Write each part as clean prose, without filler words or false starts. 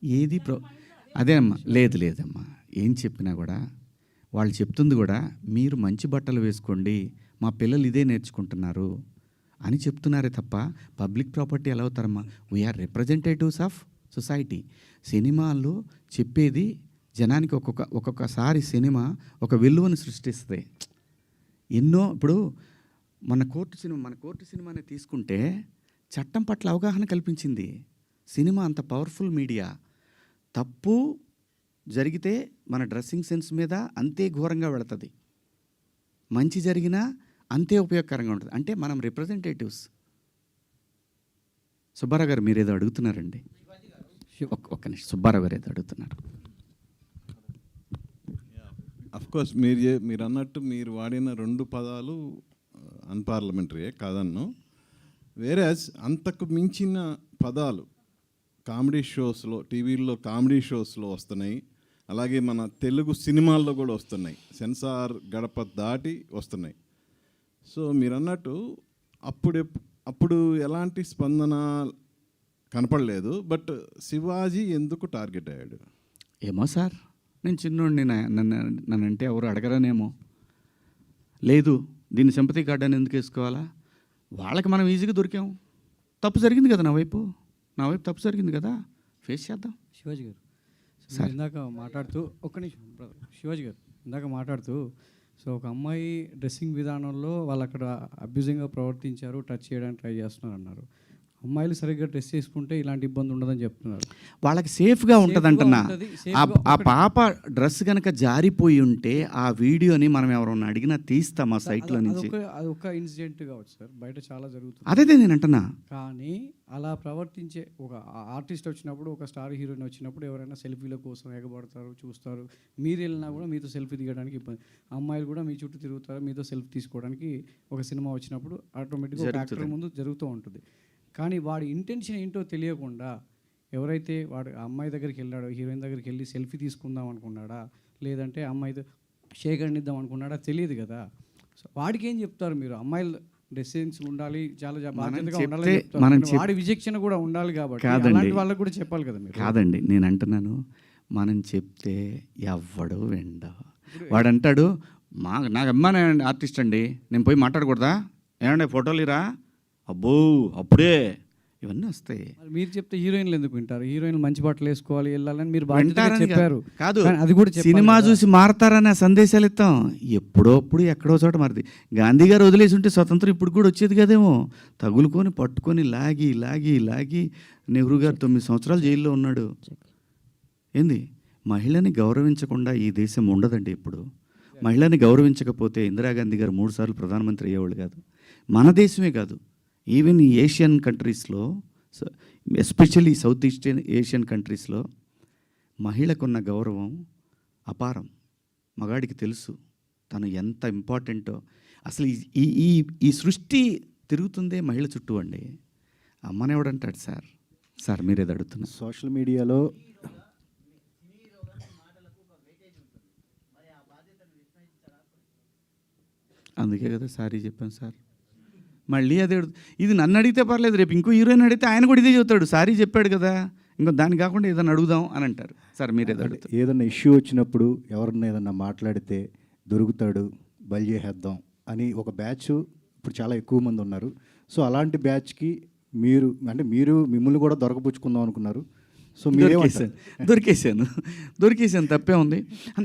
ఏది అదే అమ్మా, లేదమ్మా, ఏం చెప్పినా కూడా వాళ్ళు చెప్తుంది కూడా మీరు మంచి బట్టలు వేసుకోండి, మా పిల్లలు ఇదే నేర్చుకుంటున్నారు అని చెప్తున్నారే తప్ప పబ్లిక్ ప్రాపర్టీ ఎలా అవుతారమ్మా? We are representatives of society. సినిమాల్లో చెప్పేది జనానికి ఒక్కొక్కసారి సినిమా ఒక విలువను సృష్టిస్తుంది. ఎన్నో ఇప్పుడు మన కోర్టు సినిమాని తీసుకుంటే చట్టం పట్ల అవగాహన కల్పించింది. సినిమా అంత పవర్ఫుల్ మీడియా. తప్పు జరిగితే మన డ్రెస్సింగ్ సెన్స్ మీద అంతే ఘోరంగా వెళుతుంది, మంచి జరిగినా అంతే ఉపయోగకరంగా ఉంటుంది. అంటే మనం రిప్రజెంటేటివ్స్. సుబ్బారావు గారు మీరేదో అడుగుతున్నారండి. ఒక్క నిమిషం, సుబ్బారావు గారు ఏదో అడుగుతున్నారు. అఫ్కోర్స్ మీరు అన్నట్టు మీరు వాడిన 2 పదాలు అన్పార్లమెంటరీయే కాదన్ను. వేరేస్ అంతకు మించిన పదాలు కామెడీ షోస్లో, టీవీల్లో కామెడీ షోస్లో వస్తున్నాయి. అలాగే మన తెలుగు సినిమాల్లో కూడా వస్తున్నాయి, సెన్సార్ గడప దాటి వస్తున్నాయి. సో మీరు అన్నట్టు అప్పుడు ఎలాంటి స్పందన కనపడలేదు. బట్ శివాజీ ఎందుకు టార్గెట్ అయ్యాడు? ఏమో సార్, నేను చిన్నోడిని, నన్నంటే ఎవరు అడగరనేమో. లేదు దీన్ని సింపతి కార్డ్ అని ఎందుకు వేసుకోవాలా? వాళ్ళకి మనం ఈజీగా దొరికాము. తప్పు జరిగింది కదా, నా వైపు తప్పు జరిగింది కదా, ఫేస్ చేద్దాం. శివాజీ గారు సార్ ఇందాక మాట్లాడుతూ, ఒక్క నిమిషం బ్రదర్, శివాజీ గారు ఇందాక మాట్లాడుతూ, సో ఒక అమ్మాయి డ్రెస్సింగ్ విధానంలో వాళ్ళు అక్కడ అబ్యూజింగ్గా ప్రవర్తించారు, టచ్ చేయడానికి ట్రై చేస్తున్నారు అన్నారు. అమ్మాయిలు సరిగ్గా డ్రెస్ చేసుకుంటే ఇలాంటి ఇబ్బంది ఉండదని చెప్తున్నారు. వాళ్ళకి సేఫ్గా ఉంటుంది అంటున్నా. ఆ పాప డ్రెస్ కనుక జారిపోయి ఉంటే ఆ వీడియోని మనం ఎవరన్నా అడిగినా తీస్తాం ఆ సైట్లో నుంచి. అది ఒక ఇన్సిడెంట్ కావచ్చు సార్, బయట చాలా జరుగుతుంది. అదే నేను అంటున్నా. కానీ అలా ప్రవర్తించే ఒక ఆర్టిస్ట్ వచ్చినప్పుడు, ఒక స్టార్ హీరోయిన్ వచ్చినప్పుడు ఎవరైనా సెల్ఫీల కోసం ఎగబడతారు, చూస్తారు. మీరు వెళ్ళినా కూడా మీతో సెల్ఫీ దిగడానికి ఇబ్బంది. అమ్మాయిలు కూడా మీ చుట్టూ తిరుగుతారు, మీతో సెల్ఫీ తీసుకోవడానికి. ఒక సినిమా వచ్చినప్పుడు ఆటోమేటిక్గా యాక్టర్ ముందు జరుగుతూ ఉంటుంది. కానీ వాడి ఇంటెన్షన్ ఏంటో తెలియకుండా ఎవరైతే వాడు ఆ అమ్మాయి దగ్గరికి వెళ్ళాడో, హీరోయిన్ దగ్గరికి వెళ్ళి సెల్ఫీ తీసుకుందాం అనుకున్నాడా, లేదంటే అమ్మాయితో షేక్ అండిద్దాం అనుకున్నాడా తెలియదు కదా. సో వాడికి ఏం చెప్తారు మీరు? అమ్మాయిలు డ్రెస్సింగ్స్ ఉండాలి, చాలా బాధ్యతగా ఉండాలి, వాడి విచక్షణ కూడా ఉండాలి కాబట్టి అలాంటి వాళ్ళకి కూడా చెప్పాలి కదా మీరు. కాదండి, నేను అంటున్నాను, మనం చెప్తే ఎవ్వడు వెండ. వాడు అంటాడు, నాకు అమ్మాయి ఆర్టిస్ట్ అండి, నేను పోయి మాట్లాడకూడదా, ఏమంటే ఫోటోలు ఇరా, అబ్బో అప్పుడే ఇవన్నీ వస్తాయి. మీరు చెప్తే హీరోయిన్లు ఎందుకు వింటారు? హీరోయిన్లు మంచి బట్టలు వేసుకోవాలి, వెళ్ళాలని మీరు చెప్పారు. కాదు, అది కూడా సినిమా చూసి మారతారనే సందేశాలు ఇస్తాం. ఎప్పుడోప్పుడు ఎక్కడో చోట మారుతుంది. గాంధీ గారు వదిలేసి ఉంటే స్వతంత్రం ఇప్పుడు కూడా వచ్చేది కదేమో. తగులుకొని పట్టుకొని లాగి లాగి లాగి నెహ్రూ గారు 9 సంవత్సరాలు జైల్లో ఉన్నాడు. ఏంది, మహిళని గౌరవించకుండా ఈ దేశం ఉండదండి. ఇప్పుడు మహిళని గౌరవించకపోతే ఇందిరాగాంధీ గారు 3 సార్లు ప్రధానమంత్రి అయ్యేవాళ్ళు కాదు. మన దేశమే కాదు, ఈవెన్ ఈ ఏషియన్ కంట్రీస్లో, ఎస్పెషల్లీ సౌత్ ఈస్ట్ ఏషియన్ కంట్రీస్లో మహిళకున్న గౌరవం అపారం. మగాడికి తెలుసు తను ఎంత ఇంపార్టెంటో. అసలు ఈ సృష్టి తిరుగుతుందే మహిళ చుట్టూ అండి. అమ్మనేవాడంటాడు సార్ మీరేది అడుగుతున్నారు. సోషల్ మీడియాలో అందుకే కదా సారీ చెప్పాను సార్. మళ్ళీ అదే ఇది నన్ను అడిగితే పర్లేదు, రేపు ఇంకో హీరోయిన్ అడిగితే ఆయన కూడా ఇదే చెబుతాడు, సారీ చెప్పాడు కదా, ఇంకో దాన్ని కాకుండా ఏదైనా అడుగుదాం అని అంటారు. సార్ మీరు ఏదన్నా ఇష్యూ వచ్చినప్పుడు ఎవరన్నా ఏదన్నా మాట్లాడితే దొరుకుతాడు, బలి చేసేద్దాం అని ఒక బ్యాచ్ ఇప్పుడు చాలా ఎక్కువ మంది ఉన్నారు. సో అలాంటి బ్యాచ్కి మిమ్మల్ని కూడా దొరకపుచ్చుకుందాం అనుకున్నారు. సో దొరికేసాను తప్పే ఉంది.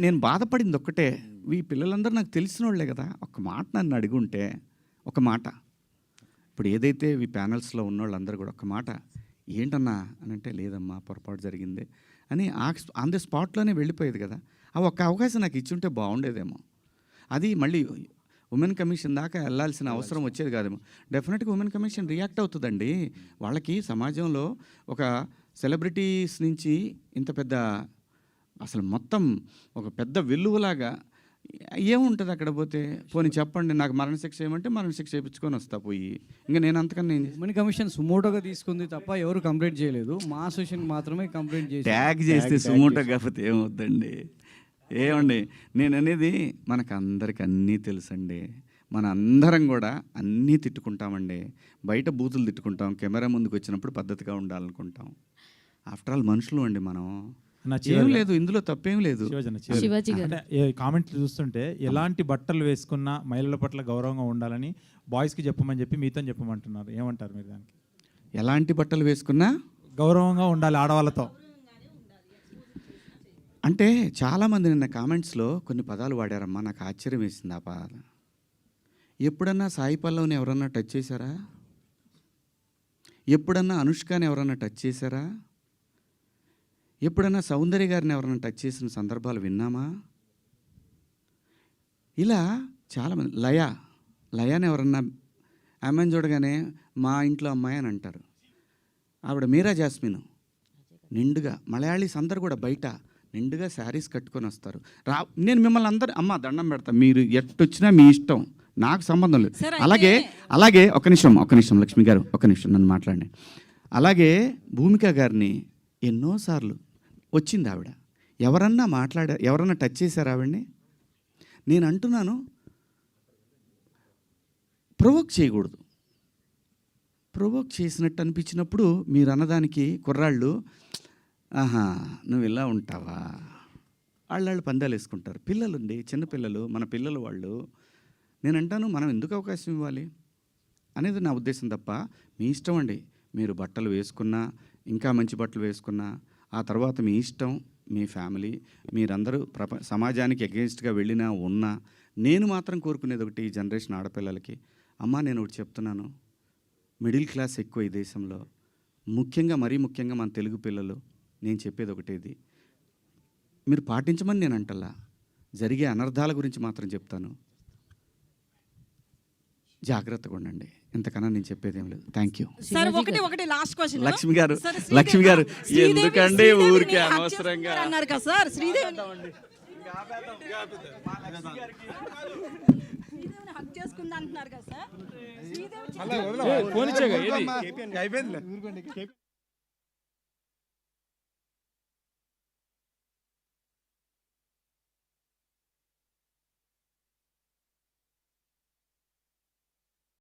నేను బాధపడింది ఒక్కటే, ఈ పిల్లలందరూ నాకు తెలిసిన వాళ్ళే కదా. ఒక మాట నన్ను అడిగుంటే, ఒక మాట, ఇప్పుడు ఏదైతే ఈ ప్యానల్స్లో ఉన్నోళ్ళందరూ కూడా ఒక మాట, ఏంటన్నా అని అంటే, లేదమ్మా పొరపాటు జరిగింది అని ఆన్ ది స్పాట్లోనే వెళ్ళిపోయేది కదా. ఆ ఒక్క అవకాశం నాకు ఇచ్చుంటే బాగుండేదేమో. అది మళ్ళీ ఉమెన్ కమిషన్ దాకా వెళ్ళాల్సిన అవసరం వచ్చేది కాదేమో. డెఫినెట్గా ఉమెన్ కమిషన్ రియాక్ట్ అవుతుందండి. వాళ్ళకి సమాజంలో ఒక సెలబ్రిటీస్ నుంచి ఇంత పెద్ద, అసలు మొత్తం ఒక పెద్ద వెల్లువలాగా ఏముంటుంది అక్కడ పోతే. పోనీ చెప్పండి, నాకు మరణశిక్ష ఏమంటే మరణశిక్ష చేయించుకొని వస్తా పోయి. ఇంకా నేను అంతకన్నా ఉమెన్ కమిషన్ సుమోటోగా తీసుకుంది తప్ప ఎవరు కంప్లైంట్ చేయలేదు. మా అసోసియేషన్ మాత్రమే కంప్లైంట్ చేసి ట్యాగ్ చేస్తే సుమోటో కాకపోతే ఏమవుద్దండి. ఏమండి నేను అనేది, మనకు అందరికి అన్నీ తెలుసండి. మన అందరం కూడా అన్నీ తిట్టుకుంటామండి. బయట బూతులు తిట్టుకుంటాం, కెమెరా ముందుకు వచ్చినప్పుడు పద్ధతిగా ఉండాలనుకుంటాం. ఆఫ్టర్ ఆల్ మనుషులు అండి మనం. నా ఏం చివరిగా- లేదు, ఇందులో తప్పేం లేదు. శివాజీ శివాజీ గారు. అంటే కామెంట్లు చూస్తుంటే ఎలాంటి బట్టలు వేసుకున్నా మహిళల పట్ల గౌరవంగా ఉండాలని బాయ్స్కి చెప్పమని చెప్పి మీతో చెప్పమంటున్నారు, ఏమంటారు మీరు దానికి? ఎలాంటి బట్టలు వేసుకున్నా గౌరవంగా ఉండాలి ఆడవాళ్ళతో. అంటే చాలామంది నిన్న కామెంట్స్లో కొన్ని పదాలు వాడారమ్మా, నాకు ఆశ్చర్యం వేసింది ఆ పదాలు. ఎప్పుడన్నా సాయి పల్లవిని ఎవరన్నా టచ్ చేశారా? ఎప్పుడన్నా అనుష్కని ఎవరన్నా టచ్ చేశారా? ఎప్పుడన్నా సౌందర్య గారిని ఎవరన్నా టచ్ చేసిన సందర్భాలు విన్నామా? ఇలా చాలామంది లయాని ఎవరన్నా ఆమెను చూడగానే మా ఇంట్లో అమ్మాయి అని అంటారు. ఆవిడ మీరా జాస్మిన్ నిండుగా, మలయాళీస్ అందరు కూడా బయట నిండుగా శారీస్ కట్టుకొని వస్తారు. నేను మిమ్మల్ని అందరూ అమ్మ దండం పెడతా, మీరు ఎట్టొచ్చినా మీ ఇష్టం, నాకు సంబంధం లేదు. అలాగే ఒక నిమిషం లక్ష్మి గారు, ఒక నిమిషం నన్ను మాట్లాడండి. అలాగే భూమిక గారిని ఎన్నోసార్లు వచ్చింది ఆవిడ, ఎవరన్నా టచ్ చేశారు ఆవిడ్ని? నేను అంటున్నాను, ప్రొవోక్ చేయకూడదు. ప్రొవోక్ చేసినట్టు అనిపించినప్పుడు మీరు అన్నదానికి కుర్రాళ్ళు ఆహా నువ్వు ఇలా ఉంటావా, వాళ్ళు పందాలు వేసుకుంటారు. పిల్లలుండి చిన్నపిల్లలు, మన పిల్లలు వాళ్ళు. నేను అంటాను మనం ఎందుకు అవకాశం ఇవ్వాలి అనేది నా ఉద్దేశం తప్ప, మీ ఇష్టం అండి. మీరు బట్టలు వేసుకున్నా, ఇంకా మంచి బట్టలు వేసుకున్నా, ఆ తర్వాత మీ ఇష్టం, మీ ఫ్యామిలీ, మీరందరూ సమాజానికి అగెన్స్ట్గా వెళ్ళినా ఉన్నా, నేను మాత్రం కోరుకునేది ఒకటి, ఈ జనరేషన్ ఆడపిల్లలకి, అమ్మా నేను ఒకటి చెప్తున్నాను, మిడిల్ క్లాస్ ఎక్కువ ఈ దేశంలో, మరీ ముఖ్యంగా మన తెలుగు పిల్లలు. నేను చెప్పేది ఒకటేది, మీరు పాటించమని నేను అంటల్లా, జరిగే అనర్థాల గురించి మాత్రం చెప్తాను. జాగ్రత్తగా ఉండండి, ఇంతకన్నా నేను చెప్పేది ఏం లేదు. Thank you. సార్ ఒకటి లాస్ట్ క్వశ్చన్. లక్ష్మి గారు ఎందుకండి ఊరికే అనవసరంగా అన్నారు కదా సార్, శ్రీదేవిని హక్ చేసుకుంది అంటున్నారు కదా సార్. శ్రీదేవి